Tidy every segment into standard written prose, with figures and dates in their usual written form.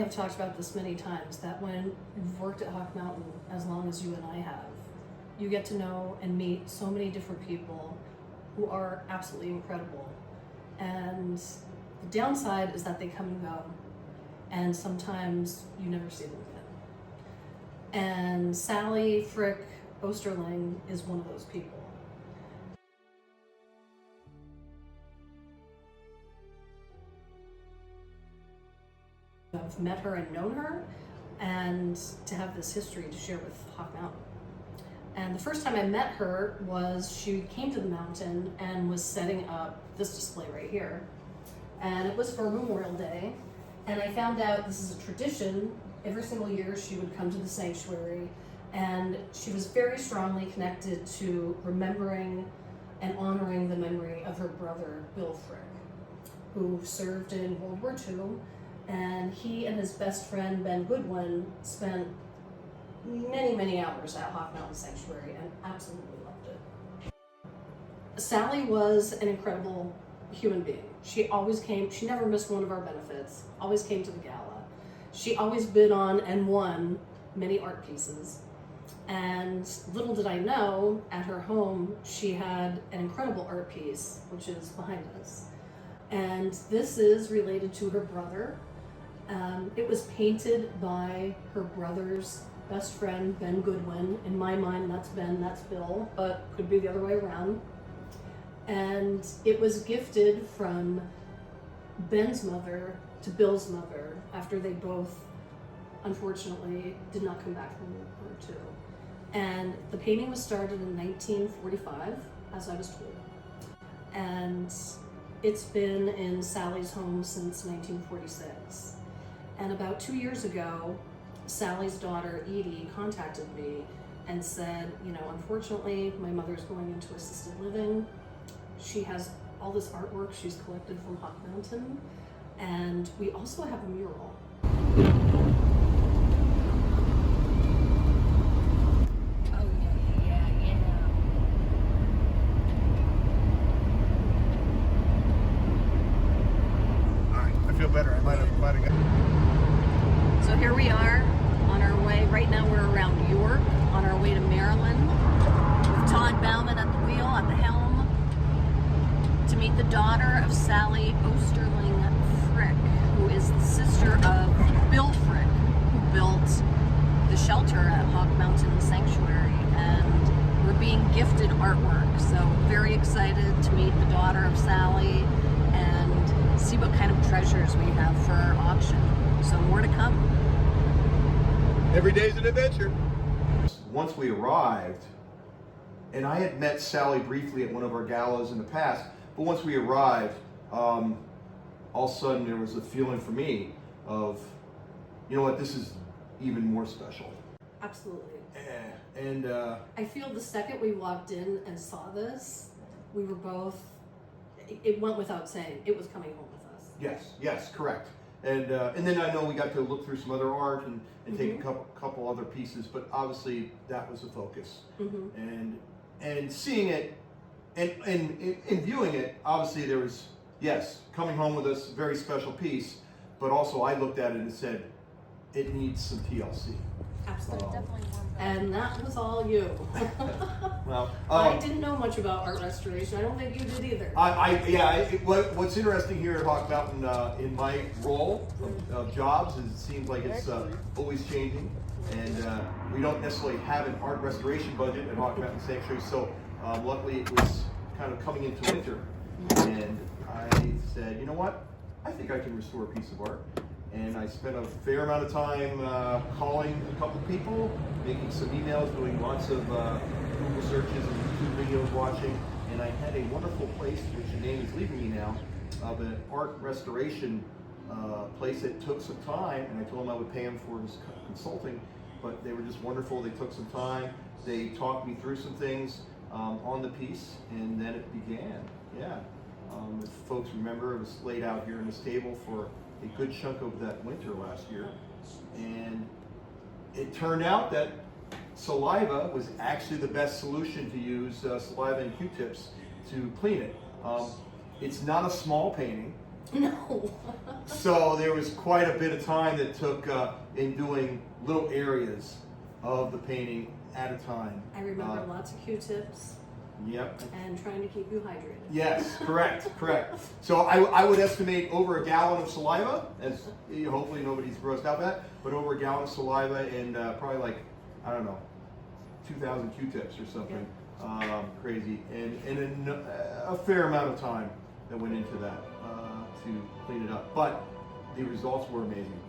have talked about this many times, that when you've worked at Hawk Mountain as long as you and I have, you get to know and meet so many different people who are absolutely incredible. And the downside is that they come and go, and sometimes you never see them again. And Sally Frick Osterling is one of those people. I've met her and known her, and to have this history to share with Hawk Mountain. And the first time I met her was she came to the mountain and was setting up this display right here. And it was for Memorial Day. And I found out this is a tradition. Every single year she would come to the sanctuary, and she was very strongly connected to remembering and honoring the memory of her brother, Bill Frick, who served in World War II. And he and his best friend, Ben Goodwin, spent many, many hours at Hawk Mountain Sanctuary and absolutely loved it. Sally was an incredible human being. She always came, she never missed one of our benefits, always came to the gala. She always bid on and won many art pieces. And little did I know, at her home, she had an incredible art piece, which is behind us. And this is related to her brother. It was painted by her brother's best friend, Ben Goodwin. In my mind, that's Ben, that's Bill, but could be the other way around. And it was gifted from Ben's mother to Bill's mother after they both, unfortunately, did not come back from World War II. And the painting was started in 1945, as I was told. And it's been in Sally's home since 1946. And about 2 years ago, Sally's daughter, Edie, contacted me and said, you know, unfortunately, my mother's going into assisted living. She has all this artwork she's collected from Hawk Mountain, and we also have a mural. Better. I might have got. So here we are on our way. Right now we're around York on our way to Maryland with Todd Bauman at the wheel, at the helm, to meet the daughter of Sally Osterling Frick, who is the sister of Bill Frick, who built the shelter at Hawk Mountain Sanctuary. And we're being gifted artwork. So very excited to meet the daughter of Sally and see what kind of treasures we have for our auction. So more to come. Every day's an adventure. Once we arrived, and I had met Sally briefly at one of our galas in the past, but once we arrived, all of a sudden there was a feeling for me of, you know what, this is even more special. Absolutely. And I feel the second we walked in and saw this, we were both, it went without saying, it was coming home with us. Yes, correct. And then I know we got to look through some other art and take a couple other pieces, but obviously that was the focus. And seeing it and viewing it, obviously there was, yes, coming home with us, very special piece, but also I looked at it and said, it needs some TLC. Absolutely. And that was all you. Well, I didn't know much about art restoration. I don't think you did either. What's interesting here at Hawk Mountain in my role of jobs is it seems like it's always changing, and we don't necessarily have an art restoration budget at Hawk Mountain Sanctuary. So luckily it was kind of coming into winter, and I said, you know what? I think I can restore a piece of art. And I spent a fair amount of time calling a couple people, making some emails, doing lots of Google searches and YouTube videos watching. And I had a wonderful place, which the name is leaving me now, of an art restoration place that took some time. And I told them I would pay them for this consulting, but they were just wonderful. They took some time. They talked me through some things on the piece, and then it began. Yeah. If folks remember, it was laid out here on this table for a good chunk of that winter last year, and it turned out that saliva was actually the best solution to use, saliva and Q-tips to clean it. It's not a small painting, No. So there was quite a bit of time that took in doing little areas of the painting at a time. I remember lots of Q-tips Yep. and trying to keep you hydrated. Yes, correct. So I would estimate over a gallon of saliva, as hopefully nobody's grossed out by that, but over a gallon of saliva and probably like, I don't know, 2,000 Q-tips or something. Crazy. And a fair amount of time that went into that to clean it up. But the results were amazing.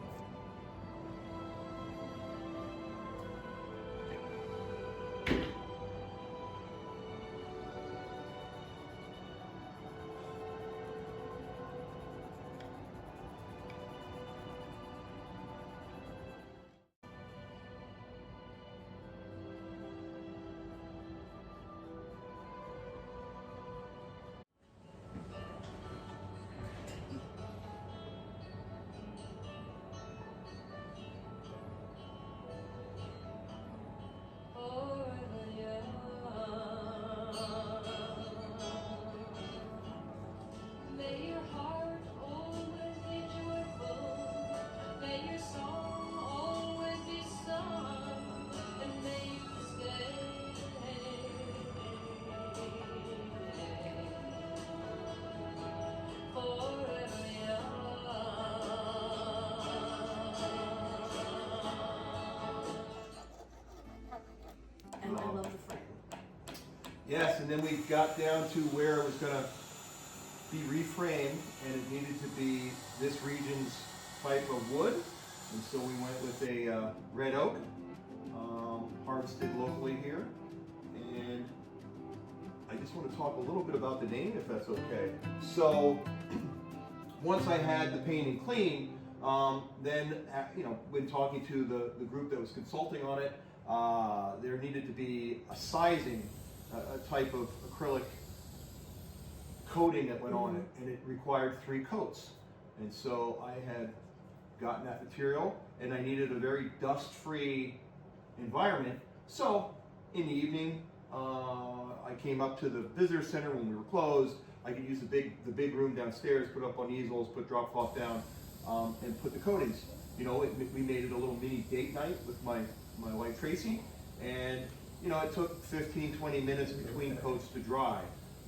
And I love the frame. Yes, and then we got down to where it was going to be reframed, and it needed to be this region's type of wood. And so we went with a red oak, harvested locally here. And I just want to talk a little bit about the name, if that's okay. So once I had the painting clean, then when talking to the group that was consulting on it, there needed to be a sizing, a type of acrylic coating that went on it, and it required 3 coats. And so I had gotten that material, and I needed a very dust-free environment. So in the evening, I came up to the visitor center when we were closed. I could use the big room downstairs, put up on easels, put drop cloth down, and put the coatings. We made it a little mini date night with my wife Tracy, and it took 15-20 minutes between coats to dry.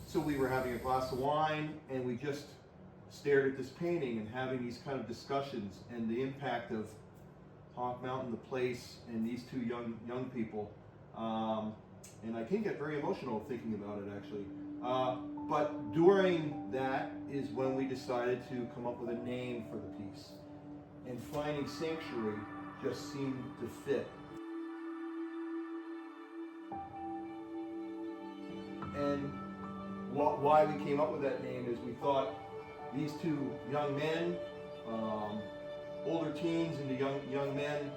So we were having a glass of wine, and we just stared at this painting and having these kind of discussions and the impact of Hawk Mountain, the place, and these 2 young people. And I can get very emotional thinking about it, actually. But during that is when we decided to come up with a name for the piece. And finding Sanctuary just seemed to fit. And why we came up with that name is we thought these 2 young men, older teens into young men,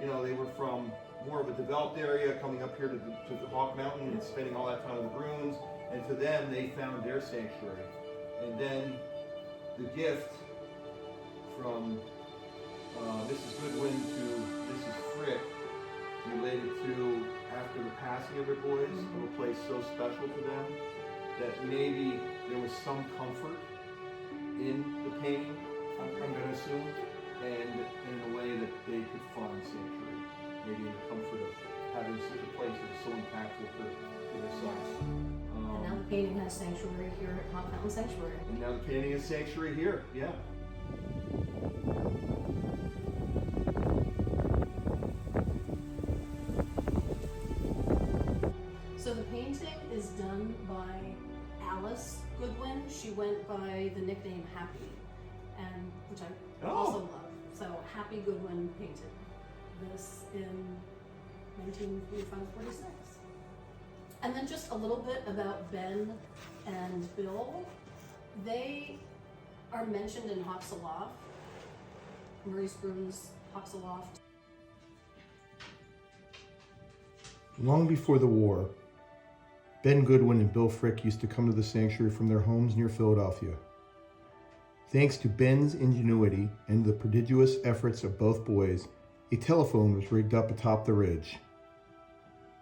they were from more of a developed area, coming up here to the Hawk Mountain and spending all that time in the ruins. And to them, they found their sanctuary. And then the gift from Mrs. Goodwin to Mrs. Frick related to after the passing of their boys, of a place so special to them, that maybe there was some comfort in the painting, I'm going to assume, and in a way that they could find sanctuary, maybe in the comfort of having such a place that is so impactful to their son. And now the painting has sanctuary here at Hawk Mountain Sanctuary. And now the painting is sanctuary here, yeah. So the painting is done by Alice Goodwin. She went by the nickname Happy, and which I also love. So Happy Goodwin painted this in 1945-46. And then just a little bit about Ben and Bill. They are mentioned in Hawks Aloft, Maurice Brune's Hawks Aloft. Long before the war, Ben Goodwin and Bill Frick used to come to the sanctuary from their homes near Philadelphia. Thanks to Ben's ingenuity and the prodigious efforts of both boys, a telephone was rigged up atop the ridge,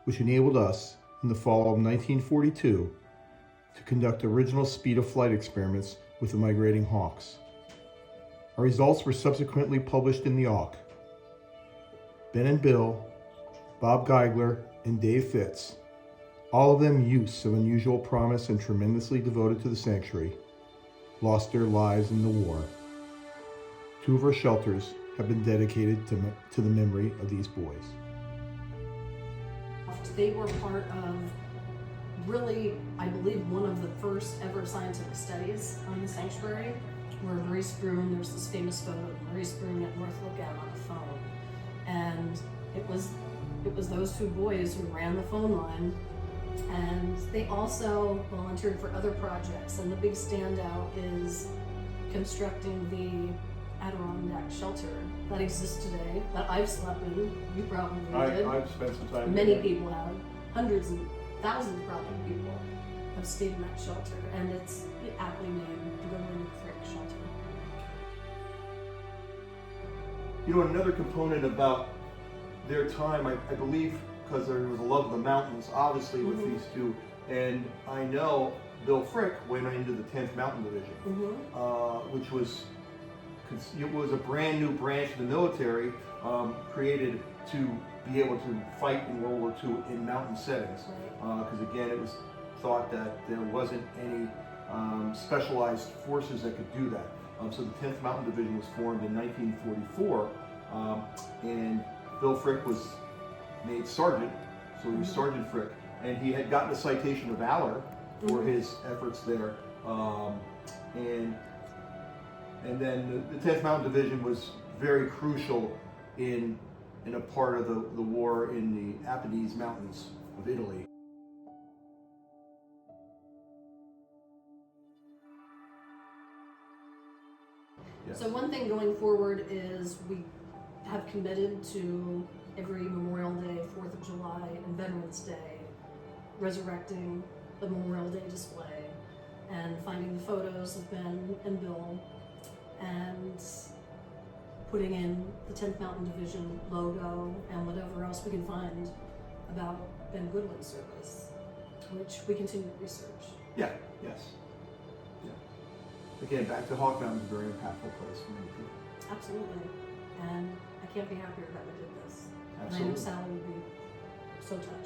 which enabled us, in the fall of 1942, to conduct original speed of flight experiments with the migrating hawks. Our results were subsequently published in the AUK. Ben and Bill, Bob Geigler, and Dave Fitz, all of them youths of unusual promise and tremendously devoted to the sanctuary, lost their lives in the war. 2 of our shelters have been dedicated to the memory of these boys. They were part of really, I believe, one of the first ever scientific studies on the sanctuary, where Maurice Bruin, there's this famous photo of Maurice Bruin at North Lookout on the phone. And it was those 2 boys who ran the phone line, and they also volunteered for other projects. And the big standout is constructing the Adirondack shelter that exists today, that I've slept in. You probably did. I've spent some time Many there. people have. Hundreds and thousands probably people have stayed in that shelter, and it's aptly named the Goodwin Frick Shelter. You know, another component about their time, I believe, because there was a love of the mountains, obviously, with these 2, and I know Bill Frick went into the 10th Mountain Division, which was a brand new branch of the military created to be able to fight in World War II in mountain settings. Because again, it was thought that there wasn't any specialized forces that could do that. So the 10th Mountain Division was formed in 1944, and Bill Frick was made sergeant, so he was Sergeant Frick, and he had gotten a citation of valor for his efforts there. And then the 10th Mountain Division was very crucial in a part of the war in the Apennines Mountains of Italy. Yes. So one thing going forward is we have committed to every Memorial Day, 4th of July, and Veterans Day, resurrecting the Memorial Day display and finding the photos of Ben and Bill and putting in the 10th Mountain Division logo and whatever else we can find about Ben Goodwin's service, which we continue to research. Yeah, yes. Yeah. Again, back to Hawk Mountain is a very impactful place for many people. Absolutely. And I can't be happier that we did this. Absolutely. And I know Sally would be so touched.